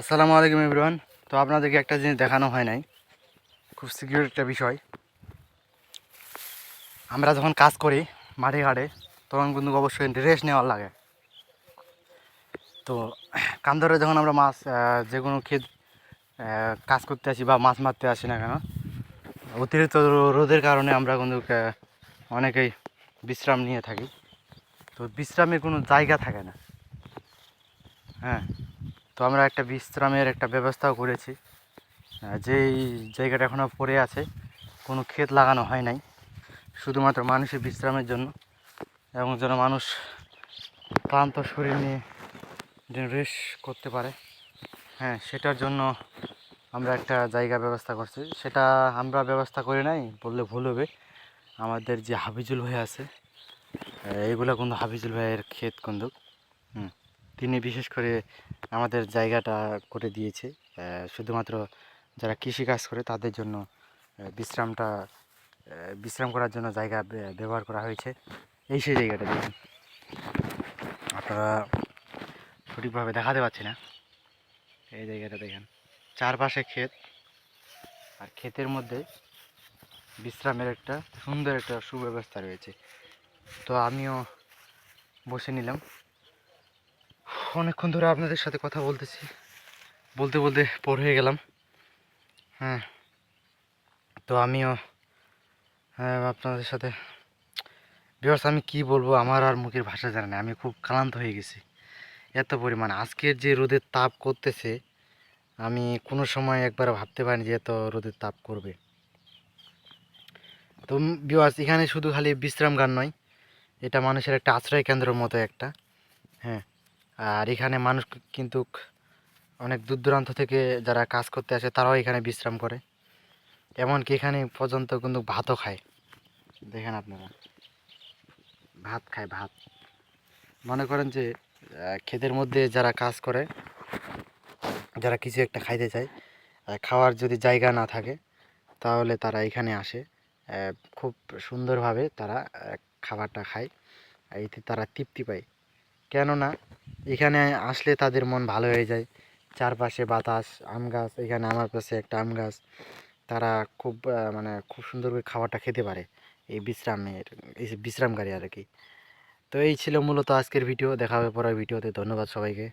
আসসালামু আলাইকুম এভরিওয়ান। তো আপনাদেরকে একটা জিনিস দেখানো হয় নাই, খুব সিকিউর একটা বিষয়। আমরা যখন কাজ করি মাঠে ঘাটে, তখন কিন্তু অবশ্যই রেস্ট নেওয়ার লাগে। তো কান ধরে যখন আমরা মাছ যে কোনো ক্ষেত কাজ করতে আসি বা মাছ মারতে আসি না কেন, অতিরিক্ত রোদের কারণে আমরা কিন্তু অনেকেই বিশ্রাম নিয়ে থাকি। তো বিশ্রামের কোনো জায়গা থাকে না। হ্যাঁ, তো আমরা একটা বিশ্রামের একটা ব্যবস্থাও করেছি। যেই জায়গাটা এখনও পড়ে আছে, কোনো ক্ষেত লাগানো হয় নাই, শুধুমাত্র মানুষের বিশ্রামের জন্য, এবং যেন মানুষ ক্লান্ত শরীর নিয়ে যেন রেস্ট করতে পারে। হ্যাঁ, সেটার জন্য আমরা একটা জায়গা ব্যবস্থা করছি। সেটা আমরা ব্যবস্থা করি নাই বললে ভুল হবে। আমাদের যে হাফিজুল ভাই আছে, এইগুলো কিন্তু হাফিজুল ভাইয়ের ক্ষেত কিন্তু। তিনি বিশেষ করে আমাদের জায়গাটা করে দিয়েছে, শুধুমাত্র যারা কৃষিকাজ করে তাদের জন্য বিশ্রামটা বিশ্রাম করার জন্য জায়গা ব্যবহার করা হয়েছে। এই সেই জায়গাটা দেখুন, আপনারা সঠিকভাবে দেখাতে পাচ্ছি না। এই জায়গাটা দেখেন, চারপাশে ক্ষেত, আর ক্ষেতের মধ্যে বিশ্রামের একটা সুন্দর একটা সুব্যবস্থা রয়েছে। তো আমিও বসে নিলাম, অনেকক্ষণ ধরে আপনাদের সাথে কথা বলতেছি, বলতে বলতে পর হয়ে গেলাম। হ্যাঁ, তো আমিও আপনাদের সাথে ভিউয়ার্স, আমি কি বলবো, আমার আর মুখের ভাষা জানে না। আমি খুব ক্লান্ত হয়ে গেছি এত পরিমাণ আজকের যে রোদের তাপ করতেছে। আমি কোনো সময় একবার ভাবতে পারিনি যে এত রোদের তাপ করবে। তো ভিউয়ার্স, এখানে শুধু খালি বিশ্রামগার নয়, এটা মানুষের একটা আশ্রয় কেন্দ্রের মতো একটা। হ্যাঁ, আর এখানে মানুষ কিন্তু অনেক দূর দূরান্ত থেকে যারা কাজ করতে আসে তারাও এখানে বিশ্রাম করে। এমনকি এখানে পর্যন্ত কিন্তু ভাতও খায়। দেখেন আপনারা, ভাত খায়, ভাত। মনে করেন যে ক্ষেতের মধ্যে যারা কাজ করে, যারা কিছু একটা খাইতে চায়, খাওয়ার যদি জায়গা না থাকে, তাহলে তারা এখানে আসে। খুব সুন্দরভাবে তারা খাবারটা খায়, এতে তারা তৃপ্তি পায়। কেননা এখানে আসলে তাদের মন ভালো হয়ে যায়। চারপাশে বাতাস, আম গাছ, এখানে আমার পাশে একটা আম গাছ। তারা খুব মানে খুব সুন্দর করে খাবারটা খেতে পারে এই বিশ্রামের, এই বিশ্রামকারী আর কি। তো এই ছিল মূলত আজকের ভিডিও। দেখা হবে পরের ভিডিওতে। ধন্যবাদ সবাইকে।